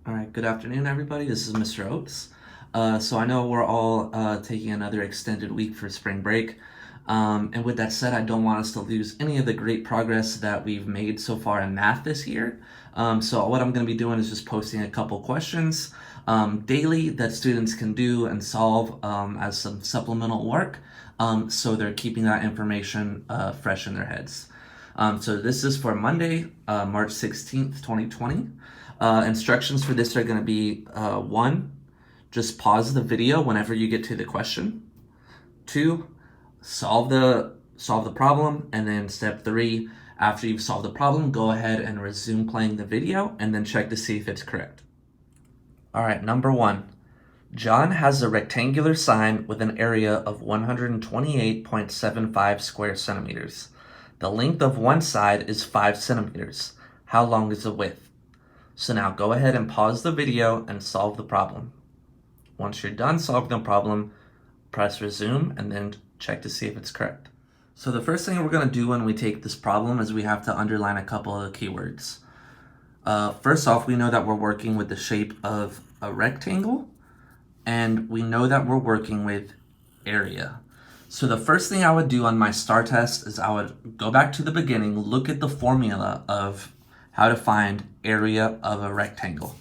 All right, good afternoon, everybody. This is Mr. Oates. So I know we're all taking another extended week for spring break. And with that said, I don't want us to lose any of the great progress that we've made so far in math this year. So what I'm going to be doing is just posting a couple questions daily that students can do and solve as some supplemental work. So they're keeping that information fresh in their heads. So this is for Monday, March 16th, 2020. Instructions for this are going to be one, just pause the video whenever you get to the question. Two, solve the problem, and then step three, after you've solved the problem, go ahead and resume playing the video and then check to see if it's correct. All right, number one. John has a rectangular sign with an area of 128.75 square centimeters. The length of one side is 5 centimeters. How long is the width? So now go ahead and pause the video and solve the problem. Once you're done solving the problem, press resume and then check to see if it's correct. So the first thing we're going to do when we take this problem is we have to underline a couple of the keywords. First off, we know that we're working with the shape of a rectangle, and we know that we're working with area. So the first thing I would do on my STAR test is I would go back to the beginning, look at the formula of how to find area of a rectangle.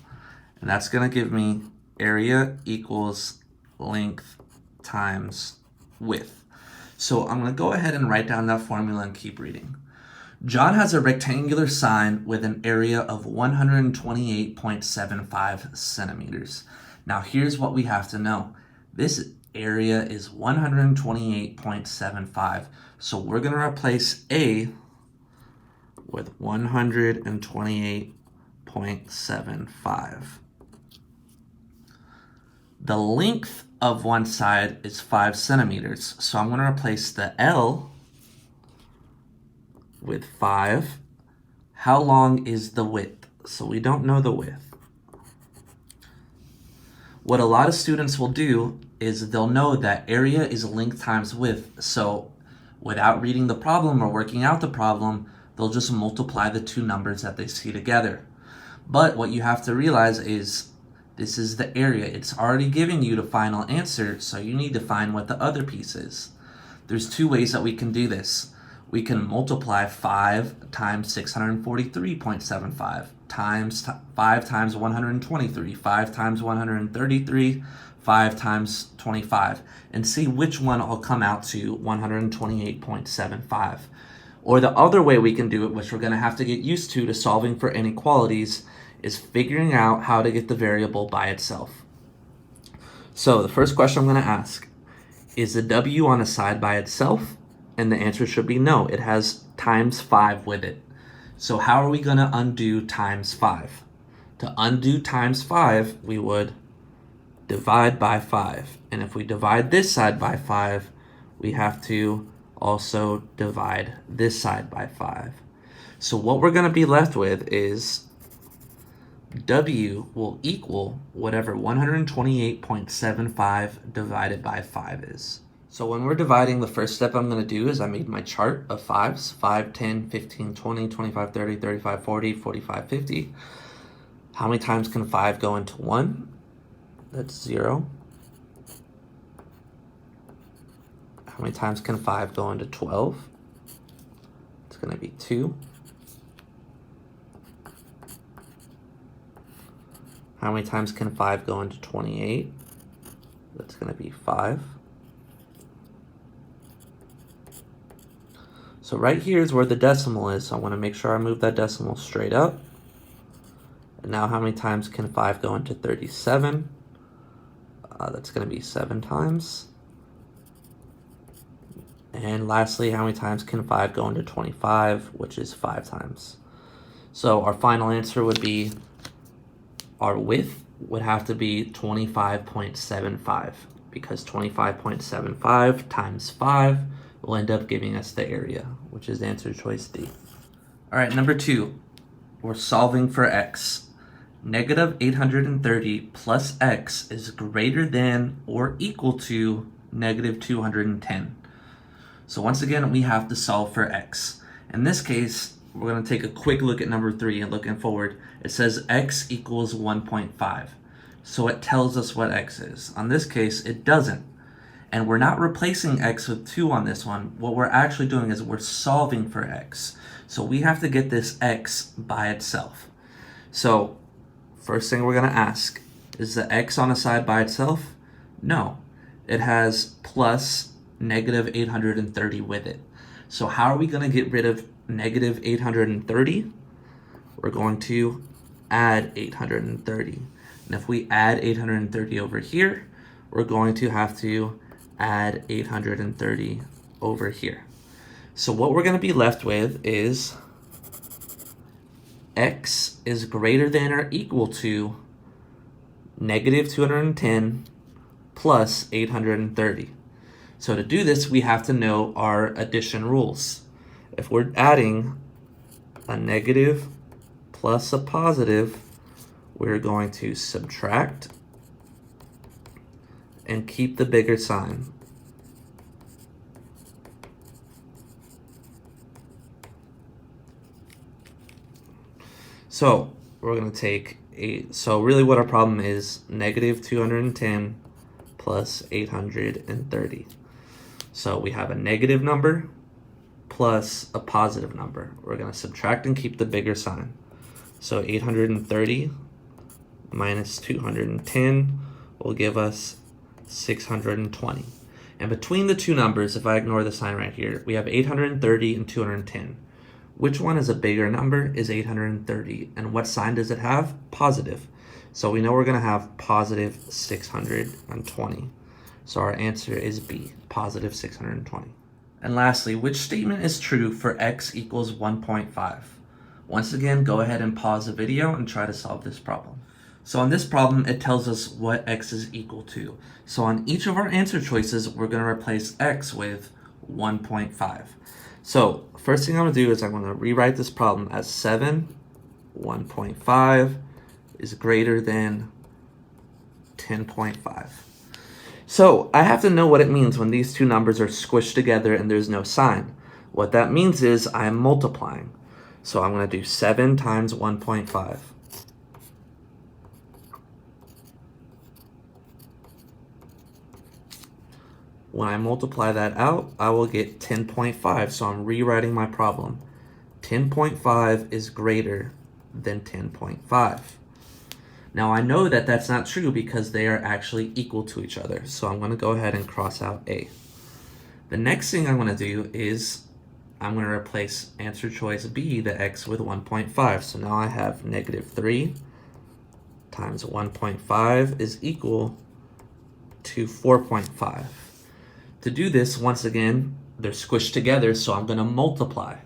And that's going to give me area equals length times width. So I'm going to go ahead and write down that formula and keep reading. John has a rectangular sign with an area of 128.75 centimeters. Now here's what we have to know. This area is 128.75. So we're going to replace A with 128.75. The length of one side is 5 centimeters. So I'm going to replace the L with 5. How long is the width? So we don't know the width. What a lot of students will do is they'll know that area is length times width. So without reading the problem or working out the problem, they'll just multiply the two numbers that they see together. But what you have to realize is this is the area. It's already giving you the final answer, so you need to find what the other piece is. There's two ways that we can do this. We can multiply 5 times 643.75 times 5 times 123, 5 times 133, 5 times 25, and see which one will come out to 128.75. Or the other way we can do it, which we're going to have to get used to solving for inequalities, is figuring out how to get the variable by itself. So the first question I'm going to ask, is the W on a side by itself? And the answer should be no. It has times 5 with it. So how are we going to undo times 5? To undo times 5, we would divide by 5. And if we divide this side by 5, we have to also divide this side by 5. So what we're going to be left with is W will equal whatever 128.75 divided by 5 is. So when we're dividing, the first step I'm going to do is I made my chart of 5s, 5, 10, 15, 20, 25, 30, 35, 40, 45, 50. How many times can 5 go into 1? That's 0. How many times can 5 go into 12? It's going to be 2. How many times can 5 go into 28? That's going to be 5. So right here is where the decimal is. So I want to make sure I move that decimal straight up. And now how many times can 5 go into 37? That's going to be 7 times. And lastly, how many times can 5 go into 25, which is 5 times. So our final answer would be, our width would have to be 25.75, because 25.75 times 5 will end up giving us the area, which is answer choice D. All right, number 2, we're solving for x. Negative 830 plus x is greater than or equal to negative 210. So once again, we have to solve for x. In this case, we're going to take a quick look at number 3 and looking forward. It says x equals 1.5. So it tells us what x is. On this case, it doesn't. And we're not replacing x with 2 on this one. What we're actually doing is we're solving for x. So we have to get this x by itself. So first thing we're going to ask, is the x on a side by itself? No. It has plus negative 830 with it. So how are we going to get rid of negative 830? We're going to add 830. And if we add 830 over here, we're going to have to add 830 over here. So what we're going to be left with is x is greater than or equal to negative 210 plus 830. So to do this, we have to know our addition rules. If we're adding a negative plus a positive, we're going to subtract and keep the bigger sign. So we're going to take so really what our problem is, negative 210 plus 830. So we have a negative number plus a positive number. We're going to subtract and keep the bigger sign. So 830 minus 210 will give us 620. And between the two numbers, if I ignore the sign right here, we have 830 and 210. Which one is a bigger number? Is 830. And what sign does it have? Positive. So we know we're going to have positive 620. So our answer is B, positive 620. And lastly, which statement is true for x equals 1.5? Once again, go ahead and pause the video and try to solve this problem. So on this problem, it tells us what x is equal to. So on each of our answer choices, we're going to replace x with 1.5. So first thing I'm going to do is I'm going to rewrite this problem as 1.5 is greater than 10.5. So I have to know what it means when these two numbers are squished together and there's no sign. What that means is I'm multiplying. So I'm going to do 7 times 1.5. When I multiply that out, I will get 10.5. So I'm rewriting my problem. 10.5 is greater than 10.5. Now I know that that's not true because they are actually equal to each other. So I'm going to go ahead and cross out A. The next thing I'm going to do is I'm going to replace answer choice B, the x, with 1.5. So now I have negative 3 times 1.5 is equal to 4.5. To do this, once again, they're squished together, so I'm going to multiply.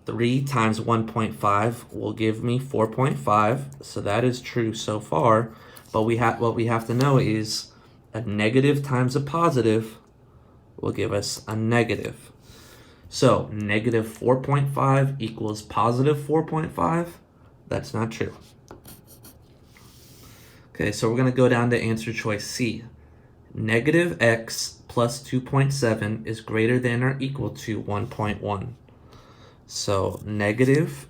3 times 1.5 will give me 4.5, so that is true so far. But what we have to know is a negative times a positive will give us a negative. So negative 4.5 equals positive 4.5. That's not true. Okay, so we're going to go down to answer choice C. Negative x plus 2.7 is greater than or equal to 1.1. So negative,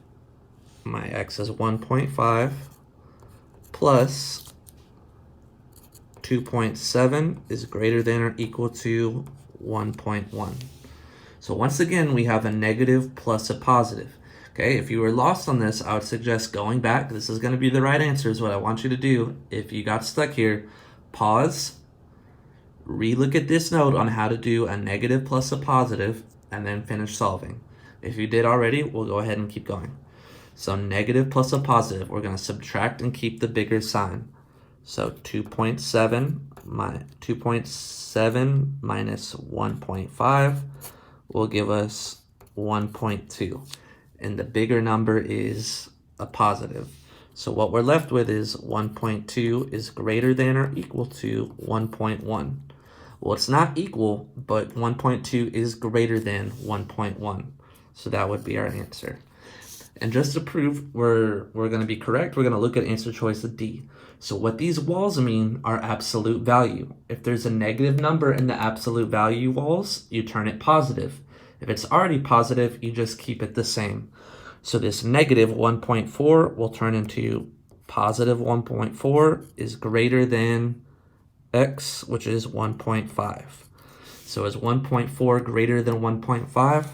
my x is 1.5, plus 2.7 is greater than or equal to 1.1. So once again, we have a negative plus a positive. Okay, if you were lost on this, I would suggest going back. This is going to be the right answer is what I want you to do. If you got stuck here, pause, relook at this note on how to do a negative plus a positive, and then finish solving. If you did already, we'll go ahead and keep going. So negative plus a positive, we're going to subtract and keep the bigger sign. So 2.7 minus 1.5 will give us 1.2. And the bigger number is a positive. So what we're left with is 1.2 is greater than or equal to 1.1. Well, it's not equal, but 1.2 is greater than 1.1. So that would be our answer. And just to prove we're going to be correct, we're going to look at answer choice D. So what these walls mean are absolute value. If there's a negative number in the absolute value walls, you turn it positive. If it's already positive, you just keep it the same. So this negative 1.4 will turn into positive 1.4 is greater than x, which is 1.5. So is 1.4 greater than 1.5?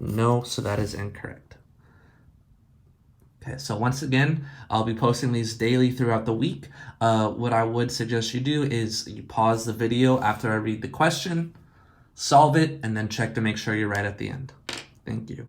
No, so that is incorrect. Okay, so once again, I'll be posting these daily throughout the week. What I would suggest you do is you pause the video after I read the question, solve it, and then check to make sure you're right at the end. Thank you.